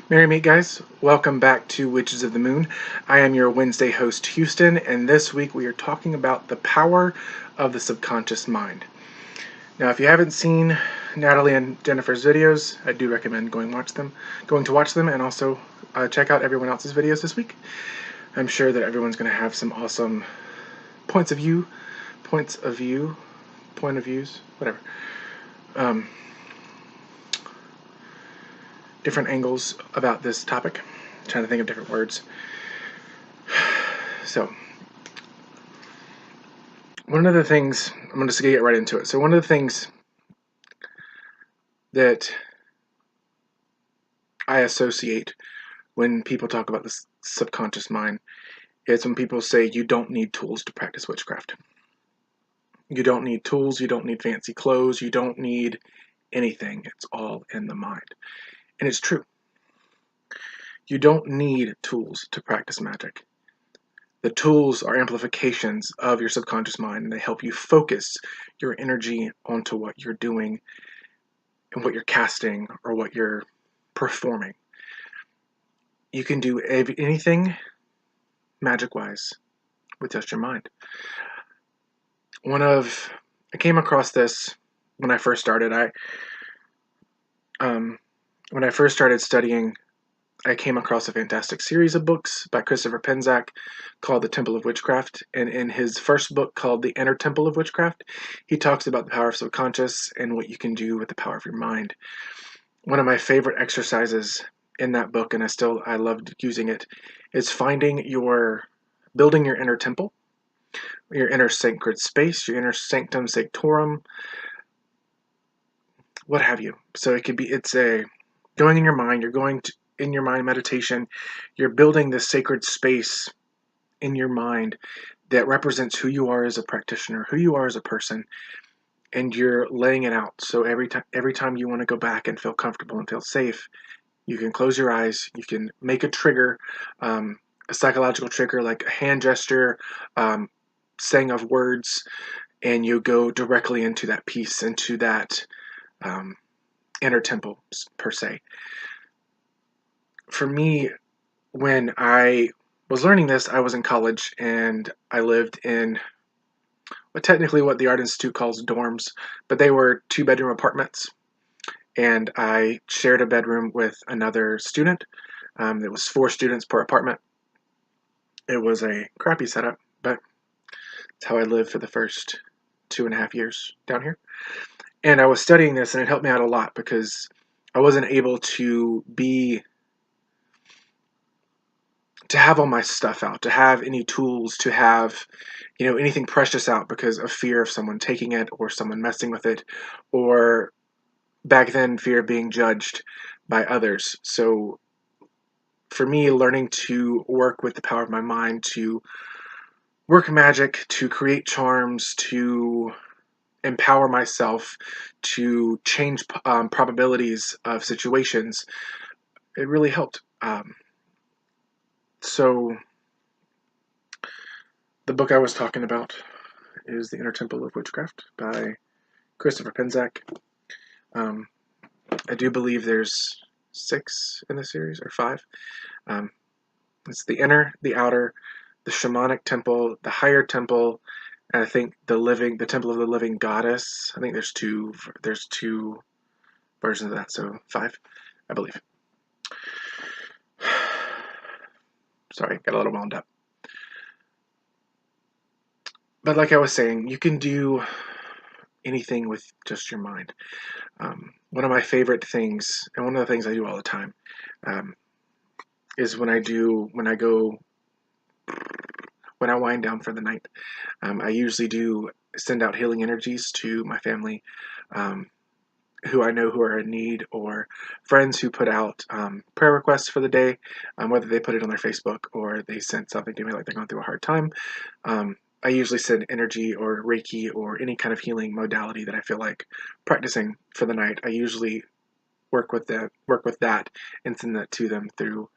Merry meet, guys. Welcome back to Witches of the Moon. I am your Wednesday host, Houston, and this week we are talking about the power of the subconscious mind. Now, if you haven't seen Natalie and Jennifer's videos, I do recommend going to watch them, and also check out everyone else's videos this week. I'm sure that everyone's going to have some awesome point of views, whatever. Different angles about this topic. I'm trying to think of different words. So, one of the things, I'm going to get right into it. So, one of the things that I associate when people talk about the subconscious mind is when people say you don't need tools to practice witchcraft. You don't need tools, you don't need fancy clothes, you don't need anything. It's all in the mind. And it's true. You don't need tools to practice magic. The tools are amplifications of your subconscious mind, and they help you focus your energy onto what you're doing and what you're casting or what you're performing. You can do anything magic-wise with just your mind. I came across this when I first started. When I first started studying, I came across a fantastic series of books by Christopher Penczak called The Temple of Witchcraft. And in his first book called The Inner Temple of Witchcraft, he talks about the power of subconscious and what you can do with the power of your mind. One of my favorite exercises in that book, and I loved using it, is building your inner temple, your inner sacred space, your inner sanctum sanctorum, what have you. So it's going in your mind, in your mind meditation, you're building this sacred space in your mind that represents who you are as a practitioner, who you are as a person, and you're laying it out. So every time you want to go back and feel comfortable and feel safe, you can close your eyes, you can make a trigger, a psychological trigger like a hand gesture, saying of words, and you go directly into that peace, into that inner temple, per se. For me, when I was learning this, I was in college, and I lived in technically what the Art Institute calls dorms, but they were 2-bedroom apartments, and I shared a bedroom with another student. It was 4 students per apartment. It was a crappy setup, but it's how I lived for the first 2.5 years down here. And I was studying this, and it helped me out a lot because I wasn't able to have all my stuff out, to have any tools, to have, anything precious out because of fear of someone taking it or someone messing with it, or back then fear of being judged by others. So for me, learning to work with the power of my mind, to work magic, to create charms, to empower myself, to change probabilities of situations, it really helped. So the book I was talking about is The Inner Temple of Witchcraft by Christopher Penczak. I do believe there's 6 in the series, or 5. It's the inner, the outer, the shamanic temple, the higher temple, and I think the temple of the living goddess. I think there's two versions of that, so 5, I believe. Sorry, got a little wound up. But like I was saying, you can do anything with just your mind. One of my favorite things, and one of the things I do all the time, is when I wind down for the night. I usually do send out healing energies to my family, who I know who are in need, or friends who put out prayer requests for the day, whether they put it on their Facebook or they sent something to me like they're going through a hard time. I usually send energy or Reiki or any kind of healing modality that I feel like practicing for the night. I usually work with that and send that to them through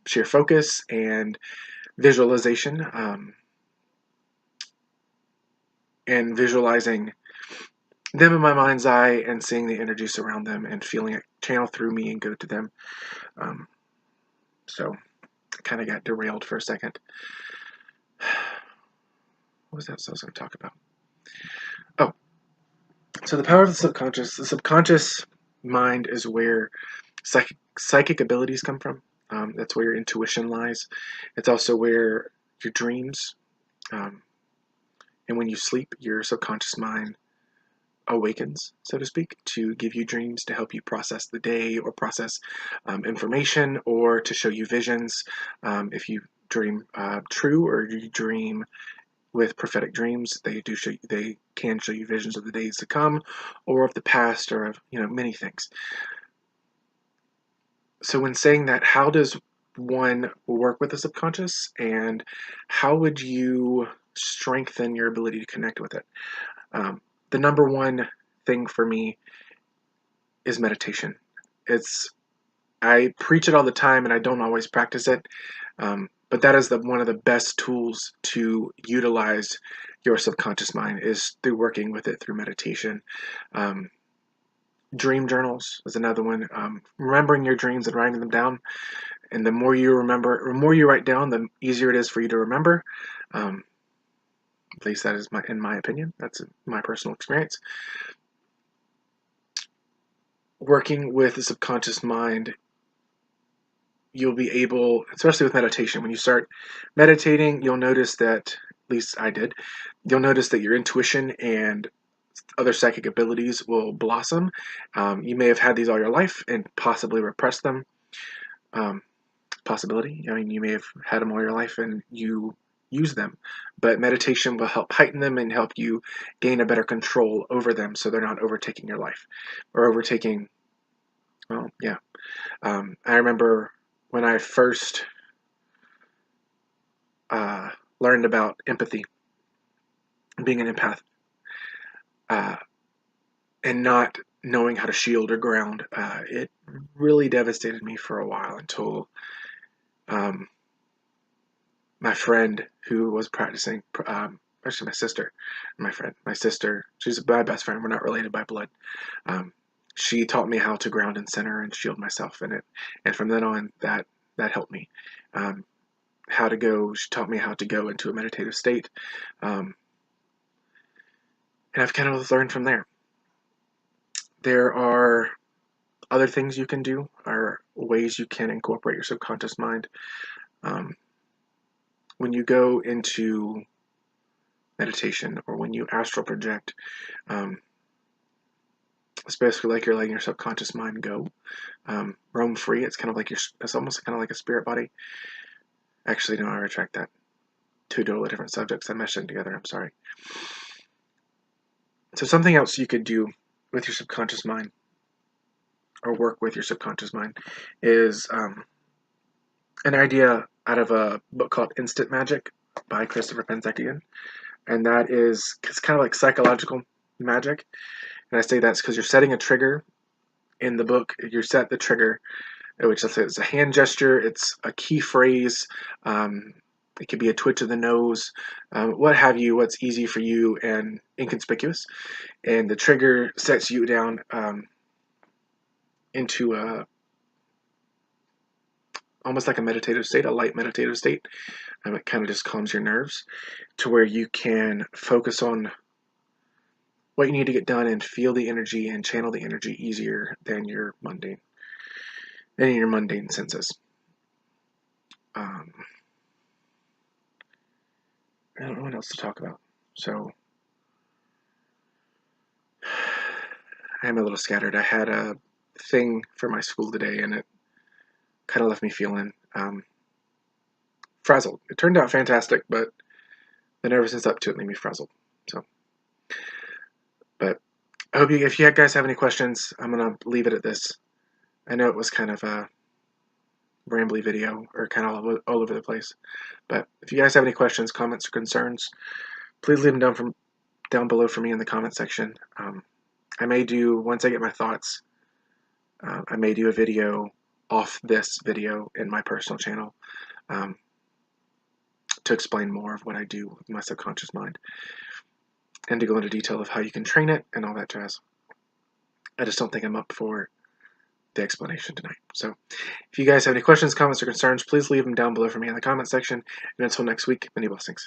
sheer focus and visualization, and visualizing them in my mind's eye and seeing the energy surround them and feeling it channel through me and go to them. So I kind of got derailed for a second. What was that I was going to talk about? Oh, so the power of the subconscious. The subconscious mind is where psychic abilities come from. That's where your intuition lies. It's also where your dreams, and when you sleep, your subconscious mind awakens, so to speak, to give you dreams to help you process the day or process information or to show you visions. If you dream true or you dream with prophetic dreams, they can show you visions of the days to come or of the past or of many things. So when saying that, how does one work with the subconscious, and how would you strengthen your ability to connect with it? The number one thing for me is meditation. I preach it all the time, and I don't always practice it, but that is one of the best tools to utilize your subconscious mind is through working with it through meditation. Dream journals is another one. Remembering your dreams and writing them down, and the more you remember, the more you write down, the easier it is for you to remember. At least that is in my opinion. That's my personal experience. Working with the subconscious mind, you'll be able, especially with meditation, when you start meditating, you'll notice that, at least I did, you'll notice that your intuition and other psychic abilities will blossom. You may have had these all your life and possibly repressed them. Possibility. I mean, you may have had them all your life and you use them, but meditation will help heighten them and help you gain a better control over them so they're not overtaking your life or overtaking, well, yeah. I remember when I first learned about empathy, being an empath, and not knowing how to shield or ground, it really devastated me for a while until my friend who was practicing, actually my sister, she's my best friend, we're not related by blood. She taught me how to ground and center and shield myself in it, and from then on, that helped me. She taught me how to go into a meditative state, and I've kind of learned from there. There are other things you can do, or ways you can incorporate your subconscious mind. When you go into meditation or when you astral project, it's basically like you're letting your subconscious mind go, roam free. It's almost kind of like a spirit body. Actually, no, I retract that. Two totally different subjects. I meshed them together. I'm sorry. So something else you could do with your subconscious mind, or work with your subconscious mind, is an idea out of a book called Instant Magic by Christopher Penzekian. And that is, it's kind of like psychological magic. And I say that's because you're setting a trigger in the book. You set the trigger, which is a hand gesture, it's a key phrase, it could be a twitch of the nose, what have you, what's easy for you and inconspicuous. And the trigger sets you down into almost like a meditative state, a light meditative state. It kind of just calms your nerves to where you can focus on what you need to get done and feel the energy and channel the energy easier than your mundane senses. I don't know what else to talk about. So I'm a little scattered. I had a thing for my school today, and it kind of left me feeling frazzled. It turned out fantastic, but the nervousness up to it made me frazzled. So, but I hope if you guys have any questions, I'm gonna leave it at this. I know it was kind of a rambly video, or kind of all over the place, but if you guys have any questions, comments, or concerns, please leave them down below for me in the comment section. I may do, once I get my thoughts, I may do a video off this video in my personal channel to explain more of what I do with my subconscious mind. and to go into detail of how you can train it and all that jazz. I just don't think I'm up for the explanation tonight. So if you guys have any questions, comments, or concerns, please leave them down below for me in the comment section. And until next week, many blessings.